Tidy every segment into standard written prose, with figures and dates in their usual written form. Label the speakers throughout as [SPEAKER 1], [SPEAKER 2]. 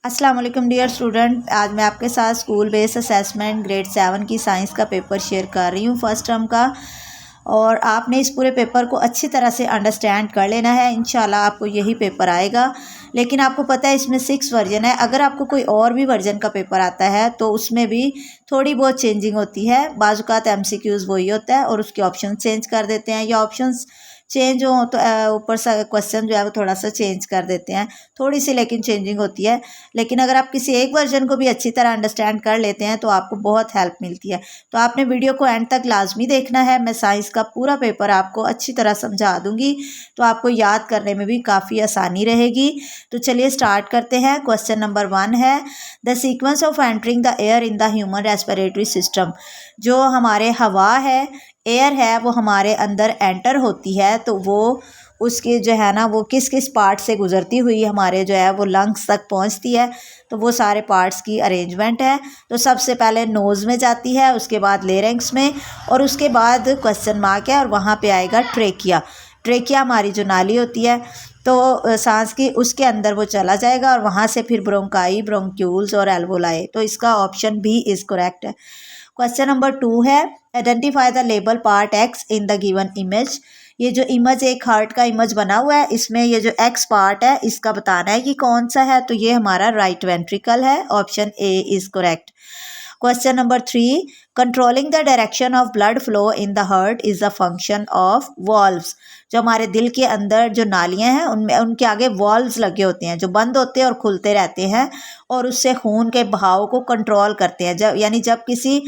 [SPEAKER 1] अस्सलाम वालेकुम dear student. आज मैं आपके साथ स्कूल बेस्ड असेसमेंट ग्रेड 7 की साइंस का पेपर शेयर कर रही हूँ फर्स्ट टर्म का। और आपने इस पूरे पेपर को अच्छी तरह से अंडरस्टैंड कर लेना है। इंशाल्लाह आपको यही पेपर आएगा। लेकिन आपको पता है इसमें 6 वर्जन है। अगर आपको कोई और भी वर्जन का पेपर आता है तो उसमें भी थोड़ी बहुत चेंजिंग होती है। बाज़-औक़ात MCQs वही होता है और उसके ऑप्शन चेंज कर देते हैं, या ऑप्शंस चेंज हो तो ऊपर सा क्वेश्चन जो है वो थोड़ा सा चेंज कर देते हैं, थोड़ी सी लेकिन चेंजिंग होती है। लेकिन अगर आप किसी एक वर्जन को भी अच्छी तरह अंडरस्टैंड कर लेते हैं तो आपको बहुत हेल्प मिलती है। तो आपने वीडियो को एंड तक लाजमी देखना है। मैं साइंस का पूरा पेपर आपको अच्छी तरह समझा दूंगी, तो आपको याद करने में भी काफ़ी आसानी रहेगी। तो चलिए स्टार्ट करते हैं। क्वेश्चन नंबर 1 है, the sequence of entering the air in the human respiratory system. जो हमारे हवा है, एयर है, वो हमारे अंदर एंटर होती है तो वो उसके जो है ना वो किस किस पार्ट से गुजरती हुई हमारे जो है वो लंग्स तक पहुंचती है। तो वो सारे पार्ट्स की अरेंजमेंट है। तो सबसे पहले नोज़ में जाती है, उसके बाद लेरेंक्स में, और उसके बाद क्वेश्चन मार्क है और वहाँ पे आएगा ट्रेकिया। ट्रेकिया हमारी जो नाली होती है तो सांस की, उसके अंदर वो चला जाएगा और वहाँ से फिर ब्रोंकाई, ब्रोंक्यूल्स और एल्वोलाई। तो इसका ऑप्शन बी इज़ करेक्ट है। क्वेश्चन नंबर 2 है, identify the label part x in the given image. ये जो इमेज एक हार्ट का इमेज बना हुआ है, इसमें ये जो एक्स पार्ट है इसका बताना है कि कौन सा है। तो ये हमारा राइट वेंट्रिकल है। Option a is correct. Question number 3, controlling the direction of blood flow in the heart is a function of valves. जो हमारे दिल के अंदर जो नालियां हैं उनमें उनके आगे वॉल्व्स लगे होते हैं जो बंद होते हैं और खुलते रहते हैं, और उससे खून के बहाव को कंट्रोल करते हैं। जब किसी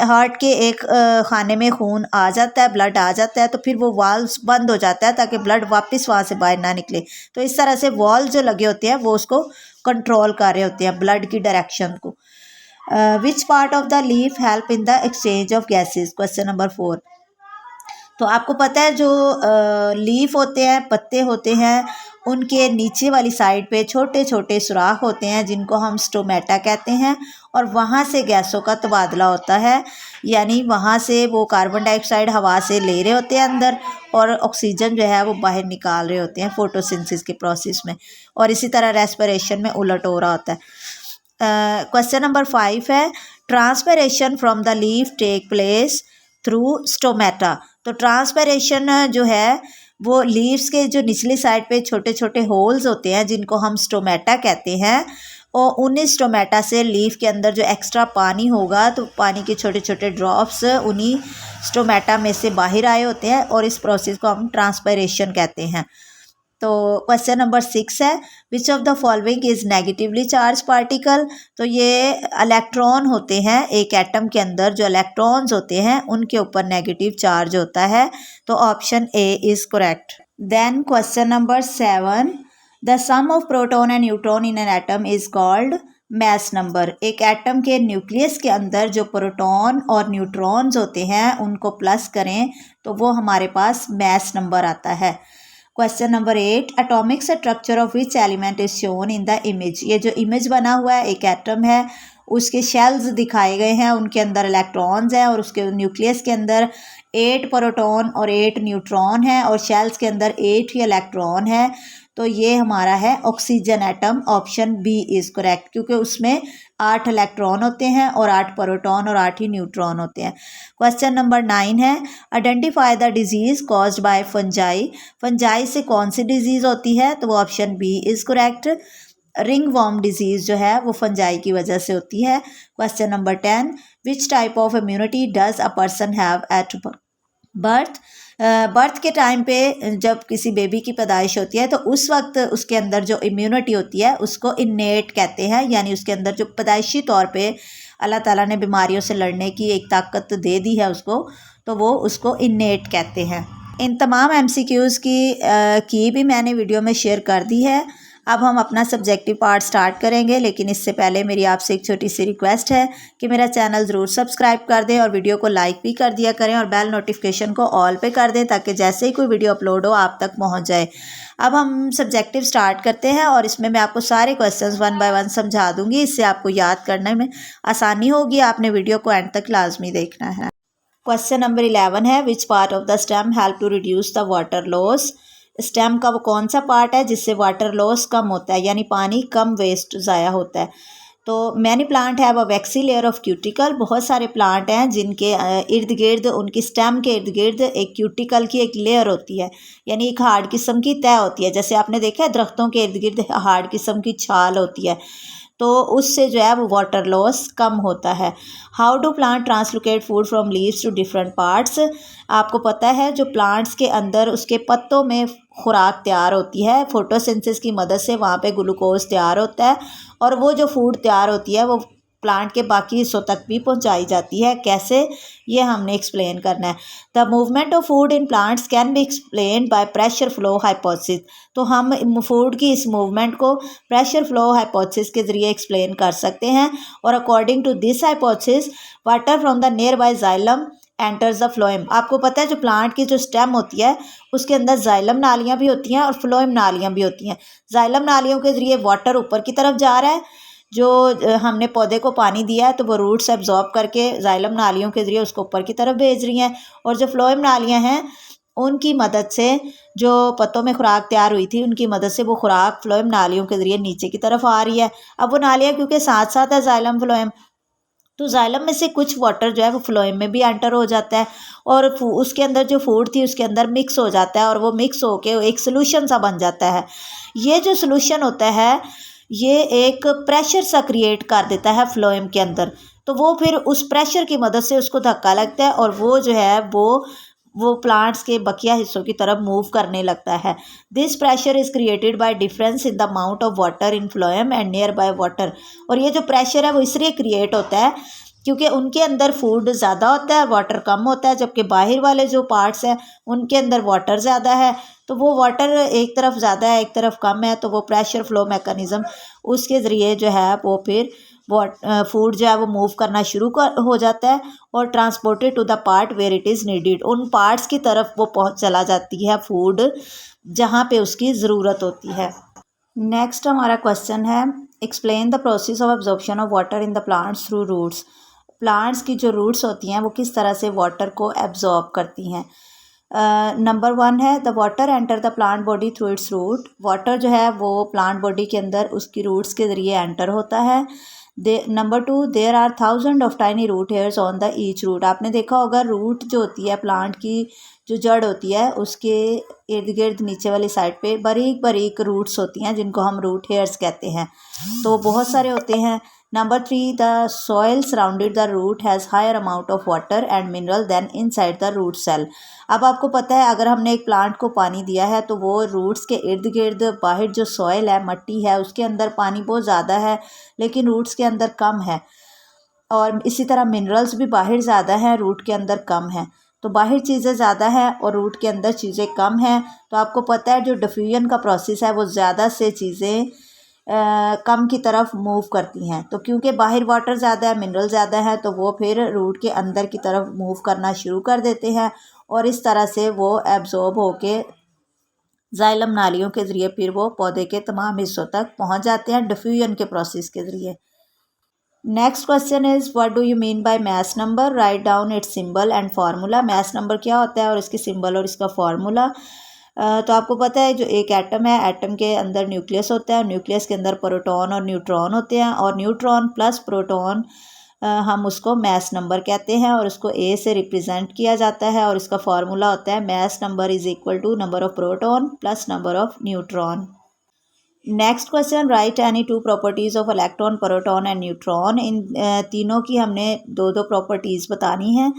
[SPEAKER 1] हार्ट के एक खाने में खून आ जाता है, ब्लड आ जाता है, तो फिर वो वाल्व्स बंद हो जाता है ताकि ब्लड वापस वहाँ से बाहर ना निकले। तो इस तरह से वॉल्व जो लगे होते हैं वो उसको कंट्रोल कर रहे होते हैं, ब्लड की डायरेक्शन को। विच part of the leaf help in the exchange of gases. Question number 4। तो आपको पता है जो लीफ होते हैं, पत्ते होते हैं, उनके नीचे वाली साइड पे छोटे छोटे सुराख होते हैं जिनको हम स्टोमेटा कहते हैं, और वहाँ से गैसों का तबादला होता है। यानी वहाँ से वो कार्बन डाइऑक्साइड हवा से ले रहे होते हैं अंदर, और ऑक्सीजन जो है वो बाहर निकाल रहे होते हैं फोटोसिंथेसिस के प्रोसेस में, और इसी तरह रेस्पिरेशन में उलट हो रहा होता है। क्वेश्चन नंबर 5 है, transpiration from the leaf take place through stomata. तो ट्रांसपिरेशन जो है वो लीव्स के जो निचली साइड पे छोटे छोटे होल्स होते हैं जिनको हम स्टोमेटा कहते हैं, और उन्हीं स्टोमेटा से लीफ के अंदर जो एक्स्ट्रा पानी होगा तो पानी के छोटे छोटे ड्रॉप्स उन्हीं स्टोमेटा में से बाहर आए होते हैं, और इस प्रोसेस को हम ट्रांसपिरेशन कहते हैं। तो क्वेश्चन नंबर 6 है, which of the following is negatively charge particle. तो ये इलेक्ट्रॉन होते हैं, एक एटम के अंदर जो इलेक्ट्रॉन्स होते हैं उनके ऊपर नेगेटिव चार्ज होता है। तो option a is correct. Then question number 7, the sum of proton and neutron in an atom is called mass number. एक एटम के न्यूक्लियस के अंदर जो प्रोटॉन और न्यूट्रॉन्स होते हैं उनको प्लस करें तो वो हमारे पास मैस नंबर आता है। Question number 8, atomic structure of which element is shown in the image. ये जो इमेज बना हुआ है एक एटम है, उसके शेल्स दिखाए गए हैं, उनके अंदर इलेक्ट्रॉन्स हैं, और उसके न्यूक्लियस के अंदर 8 प्रोटॉन और 8 न्यूट्रॉन है, और शेल्स के अंदर 8 ही इलेक्ट्रॉन है। तो ये हमारा है oxygen atom. Option B is correct, क्योंकि उसमें 8 इलेक्ट्रॉन होते हैं और 8 प्रोटॉन और 8 ही न्यूट्रॉन होते हैं। क्वेश्चन नंबर 9 है, identify the disease caused by fungi. Fungi से कौन सी डिजीज होती है। तो वो option B is correct. Ringworm disease जो है वो फंजाई की वजह से होती है। Question number 10, which type of immunity does a person have at birth. Birth के टाइम पे जब किसी बेबी की पैदाइश होती है तो उस वक्त उसके अंदर जो इम्यूनिटी होती है उसको इन्नेट कहते हैं, यानी उसके अंदर जो पैदाइशी तौर पे अल्लाह ताला ने बीमारियों से लड़ने की एक ताकत दे दी है उसको, तो वो उसको इन्नेट कहते हैं। इन तमाम MCQs की भी मैंने वीडियो में शेयर कर दी है। अब हम अपना सब्जेक्टिव पार्ट स्टार्ट करेंगे, लेकिन इससे पहले मेरी आपसे एक छोटी सी रिक्वेस्ट है कि मेरा चैनल ज़रूर सब्सक्राइब कर दें और वीडियो को लाइक भी कर दिया करें, और बेल नोटिफिकेशन को ऑल पे कर दें ताकि जैसे ही कोई वीडियो अपलोड हो आप तक पहुंच जाए। अब हम सब्जेक्टिव स्टार्ट करते हैं, और इसमें मैं आपको सारे क्वेश्चंस 1 बाय 1 समझा दूंगी। इससे आपको याद करने में आसानी होगी। आपने वीडियो को एंड तक लाजमी देखना है। क्वेश्चन नंबर 11 है, which part of the stem help to reduce the water loss. Stem का वो कौन सा पार्ट है जिससे वाटर लॉस कम होता है, यानी पानी कम वेस्ट ज़ाया होता है। तो many plant have a waxy layer of cuticle, बहुत सारे प्लांट हैं जिनके इर्द गिर्द, उनकी स्टेम के इर्द गिर्द एक क्यूटिकल की एक लेयर होती है, यानी एक हार्ड किस्म की तय होती है। जैसे आपने देखा है दरख्तों के इर्द गिर्द हार्ड किस्म की छाल होती है, तो उससे जो है वो वाटर लॉस कम होता है। How do plant translocate food from leaves to different parts. आपको पता है जो प्लांट्स के अंदर उसके पत्तों में खुराक तैयार होती है, फोटोसिंथेसिस की मदद से वहाँ पे ग्लूकोज तैयार होता है, और वो जो फूड तैयार होती है वो प्लांट के बाकी हिस्सों तक भी पहुंचाई जाती है। कैसे, ये हमने एक्सप्लेन करना है। The movement of food in plants can be explain by pressure flow hypothesis. तो हम फूड की इस मूवमेंट को प्रेशर फ्लो हाइपोथेसिस के ज़रिए एक्सप्लेन कर सकते हैं। और according to this hypothesis water from the nearby xylem enters the phloem. आपको पता है जो प्लांट की जो स्टेम होती है उसके अंदर जाइलम नालियाँ भी होती हैं और फ्लोएम नालियाँ भी होती हैं। जाइलम नालियों के ज़रिए वाटर ऊपर की तरफ जा रहा है, जो हमने पौधे को पानी दिया है तो वो रूट्स एब्जॉर्ब करके जाइलम नालियों के ज़रिए उसको ऊपर की तरफ भेज रही हैं। और जो फ्लोएम नालियाँ हैं उनकी मदद से जो पत्तों में खुराक तैयार हुई थी उनकी मदद से वो खुराक फ्लोएम नालियों के ज़रिए नीचे की तरफ आ रही है। अब वो नालियाँ क्योंकि साथ साथ है जाइलम फ्लोएम, तो जाइलम में से कुछ वाटर जो है वो फ्लोएम में भी एंटर हो जाता है और उसके अंदर जो फूड थी उसके अंदर मिक्स हो जाता है और वो मिक्स होके एक सोल्यूशन सा बन जाता है। ये जो सोल्यूशन होता है ये एक प्रेशर सा क्रिएट कर देता है फ्लोएम के अंदर, तो वो फिर उस प्रेशर की मदद से उसको धक्का लगता है और वो जो है वो प्लांट्स के बकिया हिस्सों की तरफ मूव करने लगता है। This pressure is created by difference in the amount of water in phloem and near by water. और ये जो प्रेशर है वो इसलिए क्रिएट होता है क्योंकि उनके अंदर फूड ज़्यादा होता है, वाटर कम होता है, जबकि बाहर वाले जो पार्ट्स हैं उनके अंदर वाटर ज़्यादा है। तो वो वाटर एक तरफ ज़्यादा है एक तरफ कम है, तो वो प्रेशर फ्लो मैकेनिज़्म उसके ज़रिए जो है वो फिर फूड जो है वो मूव करना हो जाता है और transported to the part where it is needed. उन पार्ट्स की तरफ वो चला जाती है फूड जहाँ पे उसकी ज़रूरत होती है। नेक्स्ट हमारा क्वेश्चन है explain the process of absorption of water in the plants through roots. Plants की जो रूट्स होती हैं वो किस तरह से वाटर को एब्जॉर्ब करती हैं। नंबर 1 है the water enter the plant body through its root. Water जो है वो प्लांट बॉडी के अंदर उसकी रूट्स के ज़रिए एंटर होता है। Number 2 there are 1000 of tiny root hairs on the each root. आपने देखा होगा रूट जो होती है प्लांट की जो जड़ होती है उसके इर्द गिर्द नीचे वाली साइड पे बारीक बारीक रूट्स होती हैं जिनको हम रूट हेयर्स कहते हैं, तो बहुत सारे होते हैं। Number 3 the soil surrounded the root has higher amount of water and mineral than inside the root cell. अब आपको पता है अगर हमने एक प्लांट को पानी दिया है तो वो रूट्स के इर्द गिर्द बाहर जो सॉइल है मट्टी है उसके अंदर पानी बहुत ज़्यादा है लेकिन रूट्स के अंदर कम है, और इसी तरह मिनरल्स भी बाहर ज़्यादा है रूट के अंदर कम है। तो बाहर चीज़ें ज़्यादा है और रूट के अंदर चीज़ें कम हैं, तो आपको पता है जो डिफ्यूजन का प्रोसेस है वो ज़्यादा से चीज़ें कम की तरफ मूव करती हैं। तो क्योंकि बाहर वाटर ज़्यादा है मिनरल ज़्यादा है तो वो फिर रूट के अंदर की तरफ मूव करना शुरू कर देते हैं और इस तरह से वो एब्जॉर्ब होके जाइलम नालियों के ज़रिए फिर वो पौधे के तमाम हिस्सों तक पहुंच जाते हैं डिफ्यूजन के प्रोसेस के ज़रिए। Next question is what do you mean by mass number, write down it's symbol and formula. Mass number क्या होता है और इसकी सिंबल और इसका फार्मूला। तो आपको पता है जो एक एटम है, एटम के अंदर न्यूक्लियस होता है, न्यूक्लियस के अंदर प्रोटॉन और न्यूट्रॉन होते हैं और न्यूट्रॉन प्लस प्रोटॉन हम उसको मैस नंबर कहते हैं और उसको ए से रिप्रेजेंट किया जाता है और इसका फार्मूला होता है mass number is equal to number of proton plus number of neutron. Next question write any two properties of electron proton and neutron. इन तीनों की हमने दो दो प्रॉपर्टीज़ बतानी है।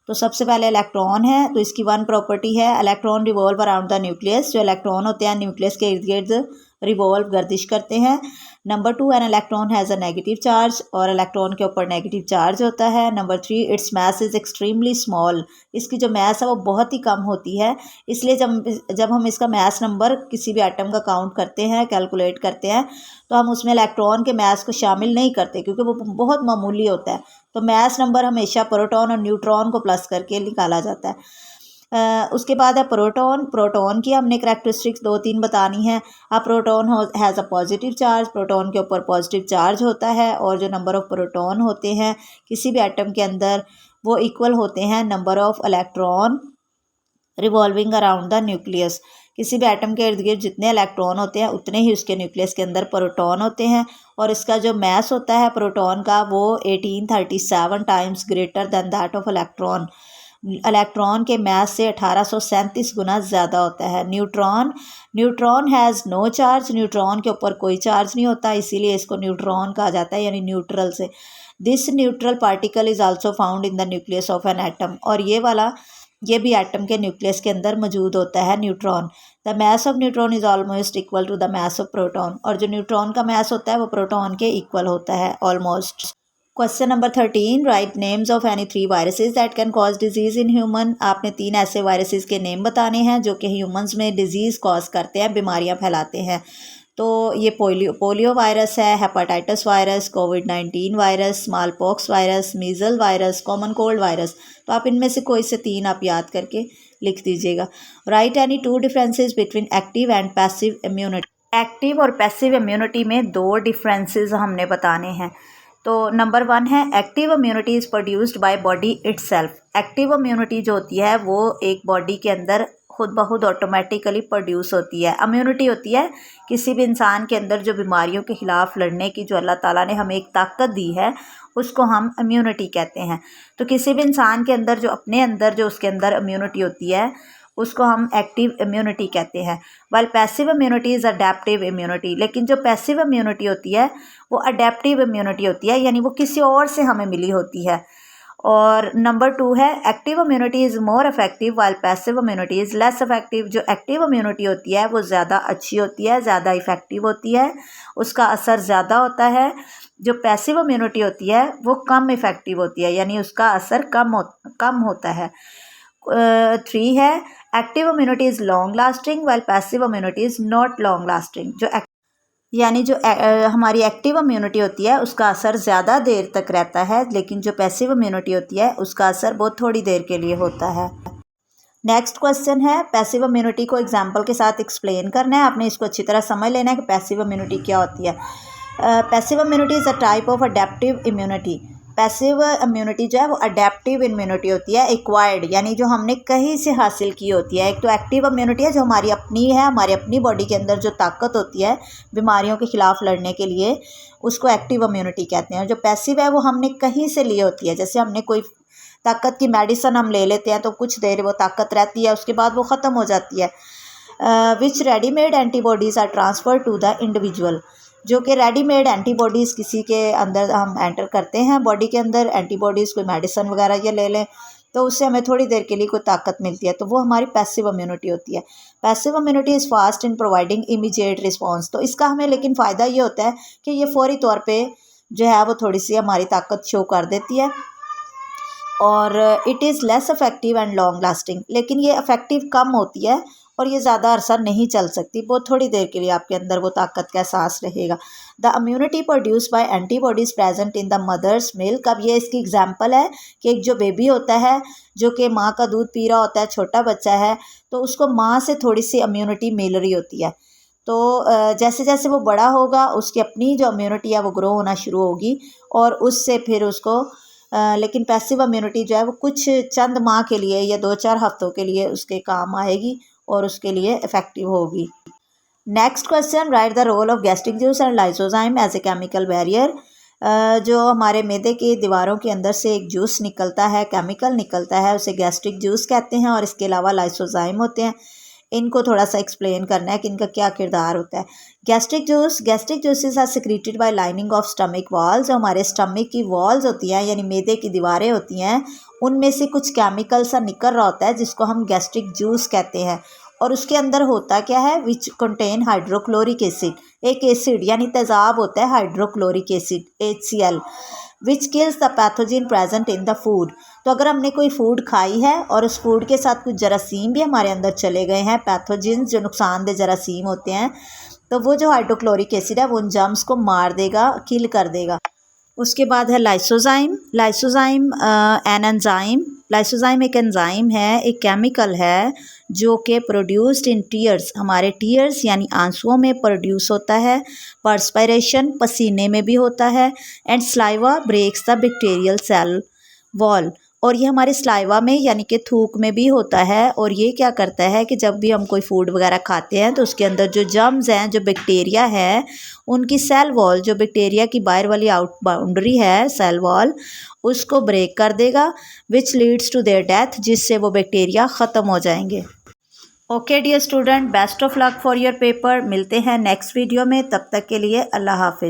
[SPEAKER 1] तो सबसे पहले इलेक्ट्रॉन है तो इसकी 1 प्रॉपर्टी है electron revolve around the nucleus. जो इलेक्ट्रॉन होते हैं न्यूक्लियस के इर्द गिर्द रिवॉल्व गर्दिश करते हैं। Number 2 an electron has a negative charge और इलेक्ट्रॉन के ऊपर नेगेटिव चार्ज होता है। Number 3 its mass is extremely small. इसकी जो मैस है वो बहुत ही कम होती है, इसलिए जब हम इसका मैस नंबर किसी भी एटम का काउंट करते हैं कैलकुलेट करते हैं तो हम उसमें इलेक्ट्रॉन के मैस को शामिल नहीं करते क्योंकि वो बहुत मामूली होता है। तो मैस नंबर हमेशा प्रोटॉन और न्यूट्रॉन को प्लस करके निकाला जाता है। उसके बाद है प्रोटॉन। प्रोटॉन की हमने करैक्टरिस्टिक्स 2-3 बतानी है। अब proton has a positive charge, proton के ऊपर पॉजिटिव चार्ज होता है और जो नंबर ऑफ़ प्रोटॉन होते हैं किसी भी एटम के अंदर वो इक्वल होते हैं number of electron revolving around the nucleus. किसी भी एटम के इर्द गिर्द जितने इलेक्ट्रॉन होते हैं उतने ही उसके न्यूक्लियस के अंदर प्रोटॉन होते हैं, और इसका जो मास होता है प्रोटॉन का वो 1837 times greater than that of electron. Electron के मास से 1837 गुना ज़्यादा होता है। Neutron has no charge, neutron के ऊपर कोई चार्ज नहीं होता, इसीलिए इसको न्यूट्रॉन कहा जाता है, यानी न्यूट्रल से। This neutral particle is also found in the nucleus of an atom, और ये भी एटम के न्यूक्लियस के अंदर मौजूद होता है neutron. The mass of neutron is almost equal to the mass of proton, और जो न्यूट्रॉन का मास होता है वो प्रोटॉन के इक्वल होता है almost. Question number 13, right names of any 3 viruses that can cause disease in human. आपने 3 ऐसे वायरसेस के नेम बताने हैं जो कि ह्यूमंस में डिजीज़ कॉज करते हैं, बीमारियां फैलाते हैं। तो ये पोलियो वायरस है, हेपाटाइटिस वायरस, कोविड-19 virus, smallpox virus, measle virus, common cold virus. तो आप इनमें से कोई से 3 आप याद करके लिख दीजिएगा। Right any 2 differences between active and passive immunity. Active और पैसिव इम्यूनिटी में 2 डिफरेंसेस हमने बताने हैं। तो नंबर 1 है active immunity is produced by body itself. Active immunity जो होती है वो एक बॉडी के अंदर खुद ब खुद ऑटोमेटिकली प्रोड्यूस होती है। इम्यूनिटी होती है किसी भी इंसान के अंदर जो बीमारियों के ख़िलाफ़ लड़ने की जो अल्लाह ताला ने हमें एक ताकत दी है उसको हम इम्यूनिटी कहते हैं। तो किसी भी इंसान के अंदर जो उसके अंदर इम्यूनिटी होती है उसको हम एक्टिव इम्यूनिटी कहते हैं। While passive immunity is adaptive immunity, लेकिन जो पैसिव इम्यूनिटी होती है वो अडेप्टिव इम्यूनिटी होती है, यानी वो किसी और से हमें मिली होती है। और नंबर 2 है active immunity is more effective while passive immunity is less effective. जो एक्टिव इम्यूनिटी होती है वो ज़्यादा अच्छी होती है, ज़्यादा इफेक्टिव होती है, उसका असर ज़्यादा होता है। जो पैसिव इम्यूनिटी होती है वो कम इफेक्टिव होती है, यानी उसका असर कम होता है। 3 है active immunity is long lasting while passive immunity is not long lasting. जो हमारी एक्टिव इम्यूनिटी होती है उसका असर ज़्यादा देर तक रहता है, लेकिन जो पैसिव इम्यूनिटी होती है उसका असर बहुत थोड़ी देर के लिए होता है। नेक्स्ट क्वेश्चन है पैसिव इम्यूनिटी को एग्जांपल के साथ एक्सप्लेन करना है। आपने इसको अच्छी तरह समझ लेना है कि पैसिव इम्यूनिटी क्या होती है। Passive immunity is a type of adaptive immunity. Passive immunity जो है वो अडेप्टिव इम्यूनिटी होती है, एक्वायर्ड, यानी जो हमने कहीं से हासिल की होती है। एक तो एक्टिव इम्यूनिटी है जो हमारी अपनी है, हमारी अपनी बॉडी के अंदर जो ताकत होती है बीमारियों के ख़िलाफ़ लड़ने के लिए, उसको एक्टिव इम्यूनिटी कहते हैं। और जो पैसिव है वो हमने कहीं से ली होती है, जैसे हमने कोई ताकत की मेडिसिन हम ले लेते हैं तो कुछ देर वो ताकत रहती है, उसके बाद वो ख़त्म हो जाती है। Which readymade antibodies are transfer to the individual. जो कि रेडीमेड एंटीबॉडीज़ किसी के अंदर हम एंटर करते हैं बॉडी के अंदर, एंटीबॉडीज़ कोई मेडिसिन वगैरह ये ले लें तो उससे हमें थोड़ी देर के लिए कोई ताकत मिलती है, तो वो हमारी पैसिव इम्यूनिटी होती है। Passive immunity is fast in providing immediate response. तो इसका हमें लेकिन फ़ायदा ये होता है कि ये फौरी तौर पे जो है वो थोड़ी सी हमारी ताकत शो कर देती है, और it is less effective and long lasting. लेकिन ये इफेक्टिव कम होती है और ये ज़्यादा अरसा नहीं चल सकती, बहुत थोड़ी देर के लिए आपके अंदर वो ताकत का एहसास रहेगा। The immunity produce by antibodies present in the mother's milk. अब ये इसकी एग्जांपल है कि एक जो बेबी होता है जो कि माँ का दूध पी रहा होता है, छोटा बच्चा है, तो उसको माँ से थोड़ी सी इम्यूनिटी मिल रही होती है। तो जैसे जैसे वो बड़ा होगा उसकी अपनी जो इम्यूनिटी है वो ग्रो होना शुरू होगी, और उससे फिर उसको लेकिन पैसिव इम्यूनिटी जो है वो कुछ चंद माह के लिए या 2-4 हफ्तों के लिए उसके काम आएगी और उसके लिए इफ़ेक्टिव होगी। Next question, write the role of gastric juice and lysozyme as a chemical barrier. जो हमारे मैदे की दीवारों के अंदर से एक जूस निकलता है, केमिकल निकलता है, उसे गैस्ट्रिक जूस कहते हैं, और इसके अलावा लाइसोजाइम होते हैं। इनको थोड़ा सा एक्सप्लेन करना है कि इनका क्या किरदार होता है। Gastric juices are secreted by lining of stomach walls. जो हमारे स्टमक की वॉल्स होती हैं यानी मैदे की दीवारें होती हैं, उनमें से कुछ केमिकल सा निकल रहा होता है जिसको हम गैस्ट्रिक जूस कहते हैं। और उसके अंदर होता क्या है, विच कंटेन हाइड्रोक्लोरिक एसिड। एक एसिड यानी तेज़ाब होता है hydrochloric acid HCl, which kills the pathogen present in the food. तो अगर हमने कोई फूड खाई है और उस फूड के साथ कुछ जरासीम भी हमारे अंदर चले गए हैं, पैथोजन जो नुकसानदेह जरासीम होते हैं, तो वो जो हाइड्रोक्लोरिक एसिड है वो उन जर्म्स को मार देगा, किल कर देगा। उसके बाद है लाइसोजाइम। लाइसोजाइम एक एंजाइम है, एक केमिकल है जो कि प्रोड्यूस्ड इन टीयर्स, हमारे टीयर्स यानी आंसुओं में प्रोड्यूस होता है, पर्सपायरेशन पसीने में भी होता है, and saliva breaks the bacterial cell wall. और ये हमारे सलाइवा में यानी कि थूक में भी होता है। और ये क्या करता है कि जब भी हम कोई फूड वगैरह खाते हैं तो उसके अंदर जो जर्म्स हैं, जो बैक्टीरिया है, उनकी सेल वॉल, जो बैक्टीरिया की बाहर वाली आउट बाउंड्री है सेल वॉल, उसको ब्रेक कर देगा, which leads to their death, जिससे वो बैक्टीरिया ख़त्म हो जाएंगे। Okay dear student, best of luck for your paper. मिलते हैं नेक्स्ट वीडियो में, तब तक के लिए अल्लाह हाफिज़।